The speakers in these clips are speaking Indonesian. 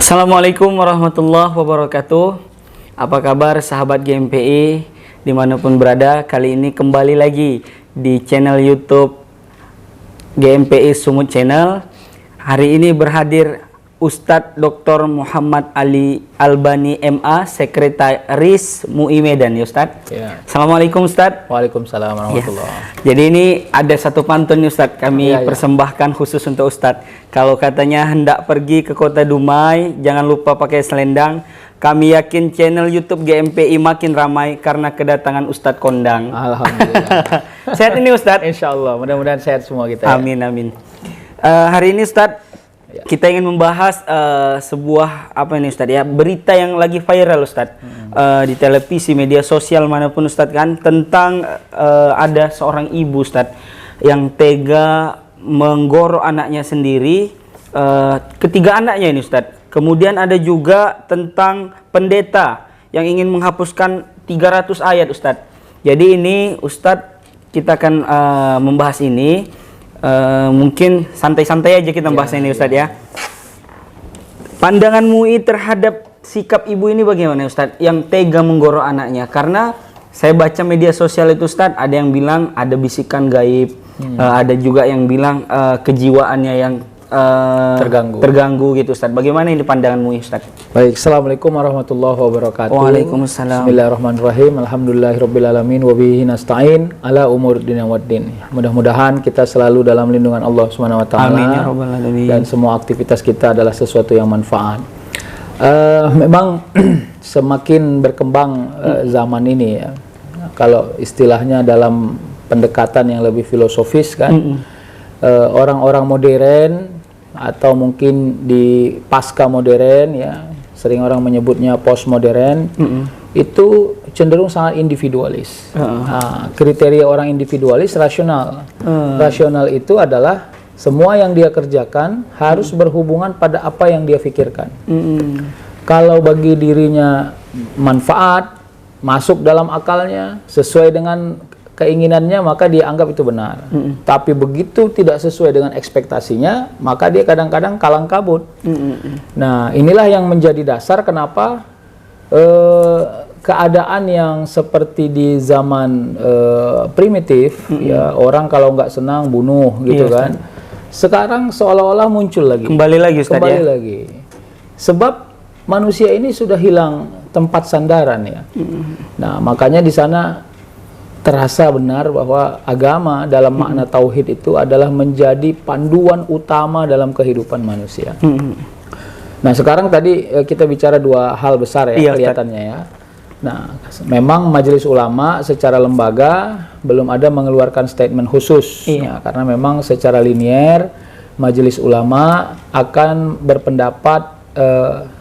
Assalamualaikum warahmatullahi wabarakatuh. Apa kabar sahabat GMPI dimanapun berada? Kali ini kembali lagi di channel YouTube GMPI Sumut Channel. Hari ini berhadir Ustadz Dr. Muhammad Ali Albani MA, Sekretaris MUI Medan, ya Ustadz. Ya. Assalamualaikum Ustadz. Waalaikumsalam warahmatullahi. Ya. Jadi ini ada satu pantun Ustadz, kami persembahkan khusus untuk Ustadz. Kalau katanya hendak pergi ke kota Dumai, jangan lupa pakai selendang. Kami yakin channel YouTube GMPI makin ramai karena kedatangan Ustadz Kondang. Alhamdulillah. Sehat ini Ustadz? Insya Allah, mudah-mudahan sehat semua kita. Amin, amin. Hari ini Ustadz, kita ingin membahas sebuah Ustadz ya, berita yang lagi viral Ustadz di televisi, media sosial manapun Ustadz kan, tentang ada seorang ibu Ustadz yang tega menggorok anaknya sendiri, ketiga anaknya ini Ustadz. Kemudian ada juga tentang pendeta yang ingin menghapuskan 300 ayat Ustadz. Jadi ini Ustadz, kita akan membahas ini. Mungkin santai-santai aja kita bahas ini Ustadz ya. Pandangan MUI terhadap sikap ibu ini bagaimana Ustadz yang tega menggorok anaknya? Karena saya baca media sosial itu Ustadz, ada yang bilang ada bisikan gaib, ada juga yang bilang kejiwaannya yang terganggu gitu Ustadz. Bagaimana ini pandangan MUI Ustadz? Baik, Assalamualaikum warahmatullahi wabarakatuh. Waalaikumsalam. Bismillahirrahmanirrahim. Alhamdulillahirabbil alamin wa bihi nasta'in ala umur dunya waddin. Mudah-mudahan kita selalu dalam lindungan Allah Subhanahu wa taala. Amin ya rabbal alamin. Dan semua aktivitas kita adalah sesuatu yang manfaat. Memang semakin berkembang zaman ini ya. Kalau istilahnya dalam pendekatan yang lebih filosofis kan, orang-orang modern atau mungkin di pasca modern ya, sering orang menyebutnya postmodern, itu cenderung sangat individualis. Kriteria orang individualis rasional. Rasional itu adalah semua yang dia kerjakan harus berhubungan pada apa yang dia pikirkan. Kalau bagi dirinya manfaat, masuk dalam akalnya, sesuai dengan keinginannya, maka dia anggap itu benar. Tapi begitu tidak sesuai dengan ekspektasinya, maka dia kadang-kadang kalang kabut. Nah, inilah yang menjadi dasar kenapa keadaan yang seperti di zaman primitif, ya orang kalau nggak senang bunuh gitu kan. Sekarang seolah-olah muncul lagi. Kembali lagi Ustadz ya? Lagi. Sebab manusia ini sudah hilang tempat sandaran ya. Nah, makanya di sana terasa benar bahwa agama dalam makna tauhid itu adalah menjadi panduan utama dalam kehidupan manusia. Nah, sekarang tadi kita bicara dua hal besar ya, kelihatannya ya. Nah, memang Majelis Ulama secara lembaga belum ada mengeluarkan statement khusus. Ya, karena memang secara linier Majelis Ulama akan berpendapat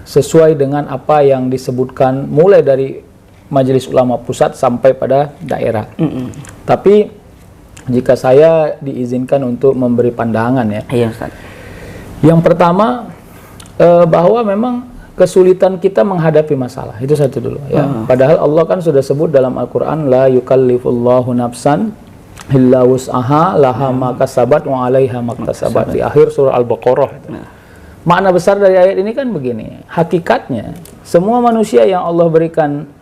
sesuai dengan apa yang disebutkan mulai dari Majelis Ulama Pusat sampai pada daerah. Tapi jika saya diizinkan untuk memberi pandangan ya. Iya Ustaz. Yang pertama bahwa memang kesulitan kita menghadapi masalah. Itu satu dulu ya. Padahal Allah kan sudah sebut dalam Al-Qur'an la yukallifullahu nafsan illa wus'aha laha ma kasabat wa 'alaiha maktasabat, di akhir surah Al-Baqarah. Makna besar dari ayat ini kan begini. Hakikatnya semua manusia yang Allah berikan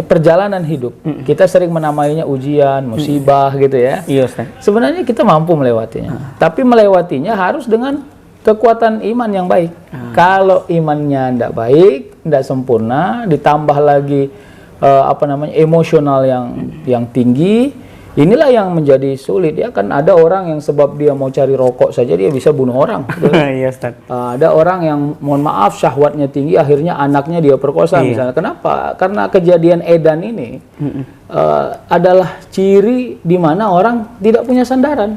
perjalanan hidup, kita sering menamainya ujian, musibah gitu ya. Iya Ustaz. Sebenarnya kita mampu melewatinya, tapi melewatinya harus dengan kekuatan iman yang baik. Kalau imannya tidak baik, tidak sempurna, ditambah lagi emosional yang tinggi, inilah yang menjadi sulit ya. Kan ada orang yang sebab dia mau cari rokok saja dia bisa bunuh orang. Iya Ustaz. Ada orang yang mohon maaf syahwatnya tinggi, akhirnya anaknya dia perkosa misalnya. Kenapa? Karena kejadian edan ini adalah ciri di mana orang tidak punya sandaran.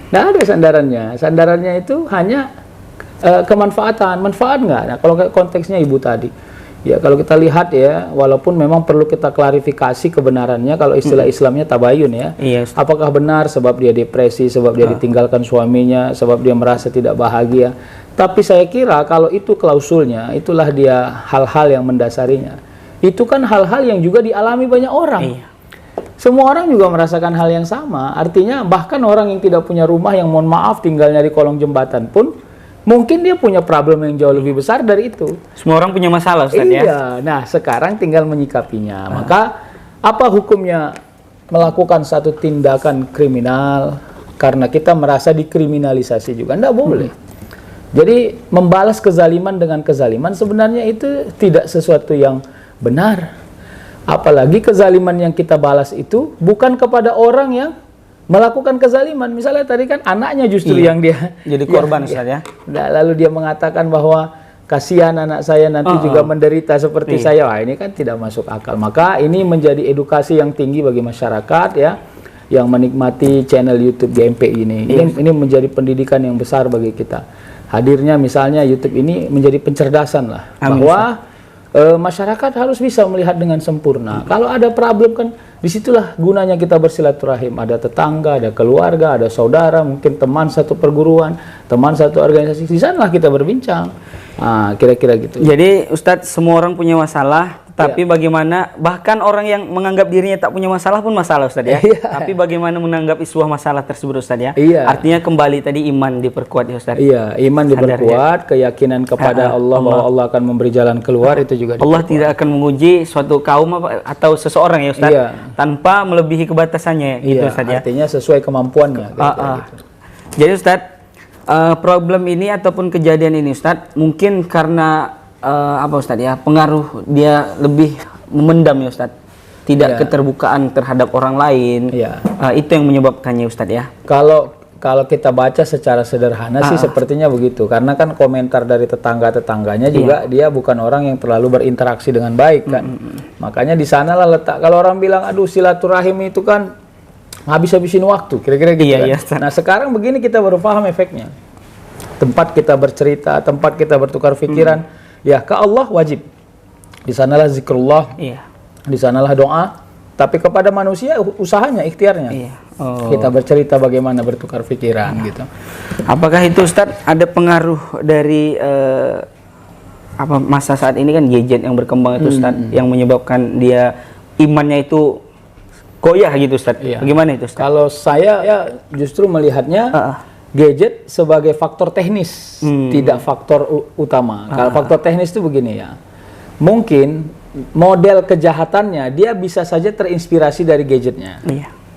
Nggak ada sandarannya. Sandarannya itu hanya kemanfaatan. Manfaat nggak? Nah, kalau konteksnya ibu tadi. Ya, kalau kita lihat ya, walaupun memang perlu kita klarifikasi kebenarannya, kalau istilah Islamnya tabayun ya. Apakah benar sebab dia depresi, sebab dia ditinggalkan suaminya, sebab dia merasa tidak bahagia. Tapi saya kira kalau itu klausulnya, itulah dia hal-hal yang mendasarinya. Itu kan hal-hal yang juga dialami banyak orang. Semua orang juga merasakan hal yang sama. Artinya bahkan orang yang tidak punya rumah, yang mohon maaf tinggalnya di kolong jembatan pun, mungkin dia punya problem yang jauh lebih besar dari itu. Semua orang punya masalah, Ustaz ya. Iya, nah sekarang tinggal menyikapinya. Maka apa hukumnya melakukan satu tindakan kriminal karena kita merasa dikriminalisasi juga? Nggak boleh. Jadi membalas kezaliman dengan kezaliman sebenarnya itu tidak sesuatu yang benar. Apalagi kezaliman yang kita balas itu bukan kepada orang yang melakukan kezaliman. Misalnya tadi kan anaknya justru yang dia jadi korban, Ustaz ya. Nah, lalu dia mengatakan bahwa kasihan anak saya nanti juga menderita seperti saya. Wah, ini kan tidak masuk akal. Maka ini menjadi edukasi yang tinggi bagi masyarakat ya yang menikmati channel YouTube GMPI ini. Ini menjadi pendidikan yang besar bagi kita. Hadirnya misalnya YouTube ini menjadi pencerdasan lah bahwa masyarakat harus bisa melihat dengan sempurna. Kalau ada problem kan disitulah gunanya kita bersilaturahim. Ada tetangga, ada keluarga, ada saudara, mungkin teman satu perguruan, teman satu organisasi. Di sanalah kita berbincang. Nah, kira-kira gitu. Jadi Ustadz, semua orang punya masalah, tapi bagaimana bahkan orang yang menganggap dirinya tak punya masalah pun masalah, Ustadz ya. Tapi bagaimana menanggapi sebuah masalah tersebut, Ustadz ya. Artinya kembali tadi iman diperkuat ya, Ustadz. Iya, iman diperkuat, keyakinan kepada Allah bahwa Allah akan memberi jalan keluar itu juga diperkuat. Allah tidak akan menguji suatu kaum atau seseorang ya, Ustadz, tanpa melebihi kebatasannya gitu, Ustadz ya. Artinya sesuai kemampuannya gitu. Jadi Ustadz, problem ini ataupun kejadian ini, Ustadz, mungkin karena apa Ustadz ya, pengaruh dia lebih memendam ya, Ustadz, tidak keterbukaan terhadap orang lain. Itu yang menyebabkannya, Ustadz ya. Kalau kita baca secara sederhana sih sepertinya begitu, karena kan komentar dari tetangga-tetangganya juga dia bukan orang yang terlalu berinteraksi dengan baik kan. Makanya di sanalah letak, kalau orang bilang aduh silaturahim itu kan habis-habisin waktu, kira-kira gitu kan. Nah sekarang begini kita baru paham efeknya. Tempat kita bercerita, tempat kita bertukar pikiran, ya ke Allah wajib. Di sanalah zikrullah, di sanalah doa. Tapi kepada manusia usahanya, ikhtiarnya. Kita bercerita bagaimana bertukar pikiran gitu. Apakah itu Ustadz ada pengaruh dari apa masa saat ini kan gadget yang berkembang itu, Ustadz, yang menyebabkan dia imannya itu goyah gitu, Ustadz. Bagaimana itu, Ustadz? Kalau saya ya justru melihatnya gadget sebagai faktor teknis, tidak faktor utama. Kalau faktor teknis itu begini ya, mungkin model kejahatannya dia bisa saja terinspirasi dari gadgetnya,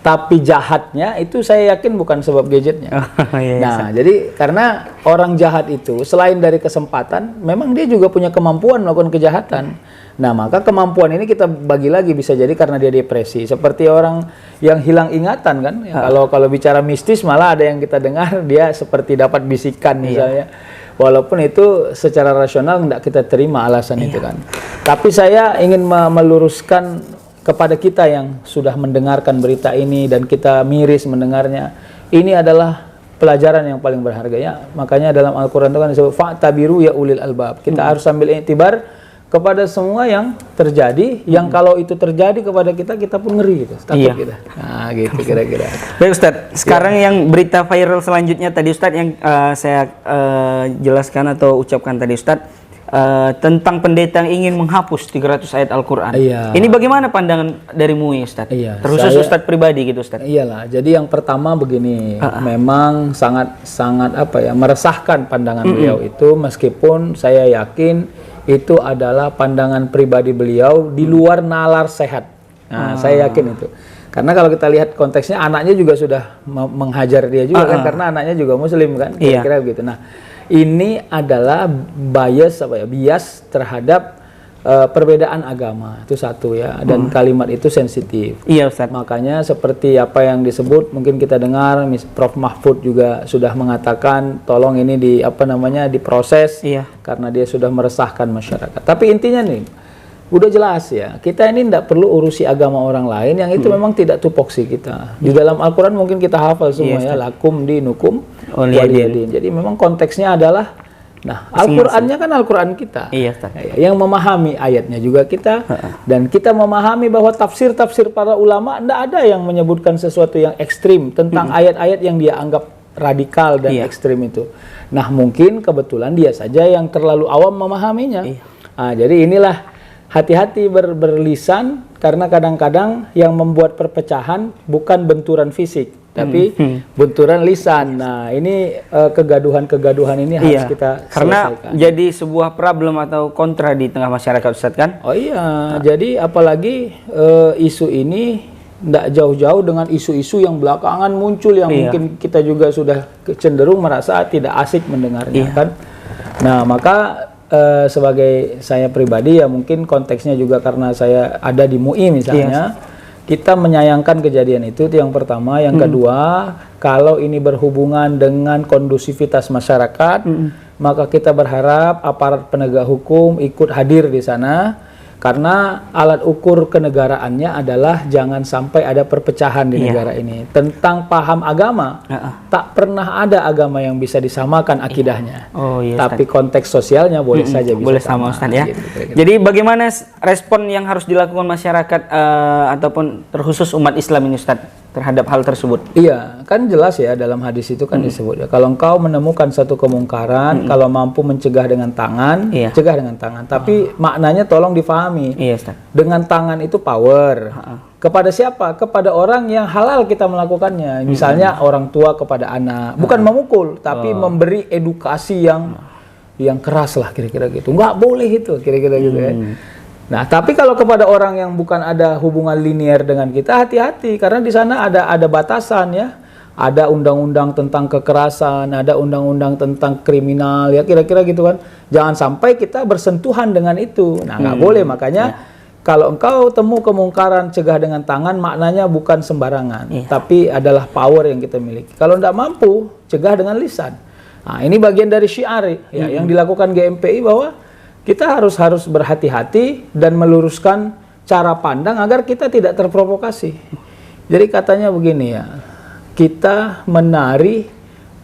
tapi jahatnya itu saya yakin bukan sebab gadgetnya. Nah, jadi karena orang jahat itu selain dari kesempatan, memang dia juga punya kemampuan melakukan kejahatan. Nah, maka kemampuan ini kita bagi lagi, bisa jadi karena dia depresi, seperti orang yang hilang ingatan kan. Kalau bicara mistis malah ada yang kita dengar dia seperti dapat bisikan misalnya. Walaupun itu secara rasional tidak kita terima alasan itu kan. Tapi saya ingin meluruskan kepada kita yang sudah mendengarkan berita ini dan kita miris mendengarnya. Ini adalah pelajaran yang paling berharga ya. Makanya dalam Al-Quran itu kan disebut fa'tabiru ya ulil albab. Kita harus ambil iktibar kepada semua yang terjadi, yang kalau itu terjadi kepada kita, kita pun ngeri gitu, takut kita. Nah gitu kira-kira. Baik Ustadz, sekarang yang berita viral selanjutnya tadi Ustadz yang saya jelaskan atau ucapkan tadi Ustadz, tentang pendeta yang ingin menghapus 300 ayat Al-Quran. Ini bagaimana pandangan dari MUI Ustadz? Terkhusus Ustadz pribadi gitu Ustadz. Iyalah, jadi yang pertama begini, memang sangat apa ya, meresahkan pandangan beliau itu, meskipun saya yakin itu adalah pandangan pribadi beliau di luar nalar sehat. Nah, saya yakin itu. Karena kalau kita lihat konteksnya, anaknya juga sudah menghajar dia juga kan, karena anaknya juga muslim kan, kira-kira begitu. Nah, ini adalah bias terhadap perbedaan agama, itu satu ya, dan kalimat itu sensitif. Iya Ustaz. Makanya seperti apa yang disebut, mungkin kita dengar Prof Mahfud juga sudah mengatakan tolong ini diproses, karena dia sudah meresahkan masyarakat. Tapi intinya nih, udah jelas ya, kita ini tidak perlu urusi agama orang lain yang itu memang tidak tupoksi kita. Di dalam Al-Quran mungkin kita hafal semua ya, lakum dinukum waliyadin. Jadi memang konteksnya adalah, nah, Al-Qur'annya kan Al-Qur'an kita. Yang memahami ayatnya juga kita, dan kita memahami bahwa tafsir-tafsir para ulama tidak ada yang menyebutkan sesuatu yang ekstrim tentang ayat-ayat yang dia anggap radikal dan ekstrim itu. Nah, mungkin kebetulan dia saja yang terlalu awam memahaminya. Nah, jadi inilah hati-hati berlisan, karena kadang-kadang yang membuat perpecahan bukan benturan fisik, tapi benturan lisan. Nah, ini kegaduhan-kegaduhan ini harus kita karena selesaikan. jadi sebuah problem atau kontra di tengah masyarakat, Ustadz kan? Oh iya, jadi apalagi isu ini tidak jauh-jauh dengan isu-isu yang belakangan muncul yang mungkin kita juga sudah cenderung merasa tidak asik mendengarnya kan. Nah, maka sebagai saya pribadi ya mungkin konteksnya juga karena saya ada di MUI misalnya, kita menyayangkan kejadian itu yang pertama. Yang kedua, kalau ini berhubungan dengan kondusivitas masyarakat, maka kita berharap aparat penegak hukum ikut hadir di sana. Karena alat ukur kenegaraannya adalah jangan sampai ada perpecahan di negara ini. Tentang paham agama, tak pernah ada agama yang bisa disamakan akidahnya. Tapi konteks sosialnya boleh saja bisa boleh sama, Ustaz ya. Gitu. Jadi bagaimana respon yang harus dilakukan masyarakat ataupun terkhusus umat Islam ini, Ustaz, terhadap hal tersebut? Iya, kan jelas ya dalam hadis itu kan disebut ya, kalau engkau menemukan satu kemungkaran, kalau mampu mencegah dengan tangan, cegah dengan tangan. Tapi maknanya tolong difahami. Iya, Ustaz. Dengan tangan itu power. Kepada siapa? Kepada orang yang halal kita melakukannya. Misalnya orang tua kepada anak, bukan memukul, tapi memberi edukasi yang keras lah kira-kira gitu. Nggak boleh itu kira-kira gitu ya. Nah, tapi kalau kepada orang yang bukan ada hubungan linear dengan kita, hati-hati karena di sana ada batasan ya. Ada undang-undang tentang kekerasan, ada undang-undang tentang kriminal ya kira-kira gitu kan. Jangan sampai kita bersentuhan dengan itu. Nah, nggak boleh. Makanya kalau engkau temu kemungkaran, cegah dengan tangan, maknanya bukan sembarangan, tapi adalah power yang kita miliki. Kalau tidak mampu, cegah dengan lisan. Nah, ini bagian dari syiar ya, yang dilakukan GMPI bahwa kita harus berhati-hati dan meluruskan cara pandang agar kita tidak terprovokasi. Jadi katanya begini ya, kita menari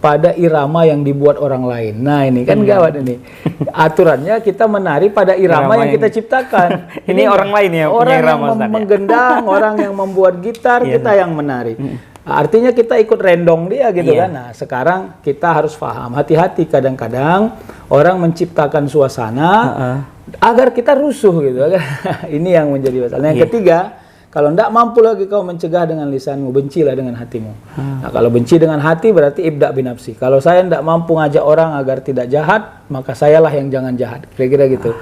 pada irama yang dibuat orang lain. Nah, ini kan gawat ini. Aturannya kita menari pada irama yang kita ciptakan. Ini orang lain ya, orang yang menggendang, orang yang membuat gitar, kita yang menari. Artinya kita ikut rendong dia gitu kan. Nah, sekarang kita harus paham, hati-hati kadang-kadang orang menciptakan suasana agar kita rusuh gitu. Ini yang menjadi masalah. Yang ketiga, kalau tidak mampu lagi kau mencegah dengan lisanmu, bencilah dengan hatimu. Nah, kalau benci dengan hati berarti ibda binafsi. Kalau saya tidak mampu ngajak orang agar tidak jahat, maka sayalah yang jangan jahat. Kira-kira gitu.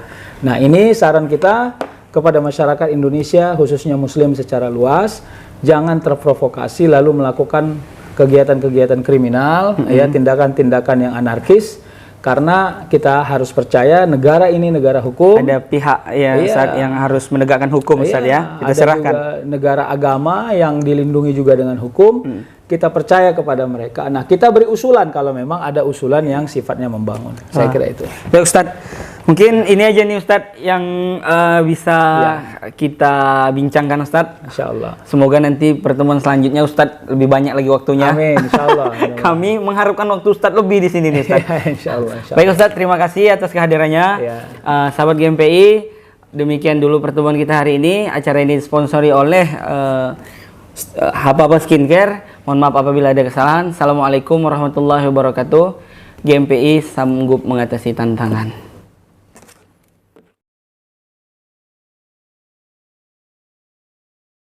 Nah, ini saran kita kepada masyarakat Indonesia, khususnya Muslim secara luas, jangan terprovokasi lalu melakukan kegiatan-kegiatan kriminal, ya, tindakan-tindakan yang anarkis. Karena kita harus percaya negara ini negara hukum. Ada pihak Ustaz, yang harus menegakkan hukum, Ustaz ya. Kita serahkan. Juga negara agama yang dilindungi juga dengan hukum. Kita percaya kepada mereka. Nah, kita beri usulan kalau memang ada usulan yang sifatnya membangun. Saya kira itu. Ya, Ustaz. Mungkin ini aja nih, Ustaz, yang bisa kita bincangkan, Ustaz. Insyaallah. Semoga nanti pertemuan selanjutnya Ustaz lebih banyak lagi waktunya. Amin, insyaallah. Kami mengharapkan waktu Ustaz lebih di sini nih, Ustaz. Insyaallah. Baik, Ustaz, terima kasih atas kehadirannya. Sahabat GMPI, demikian dulu pertemuan kita hari ini. Acara ini disponsori oleh Hapa Skincare. Mohon maaf apabila ada kesalahan. Assalamualaikum warahmatullahi wabarakatuh. GMPI sanggup mengatasi tantangan.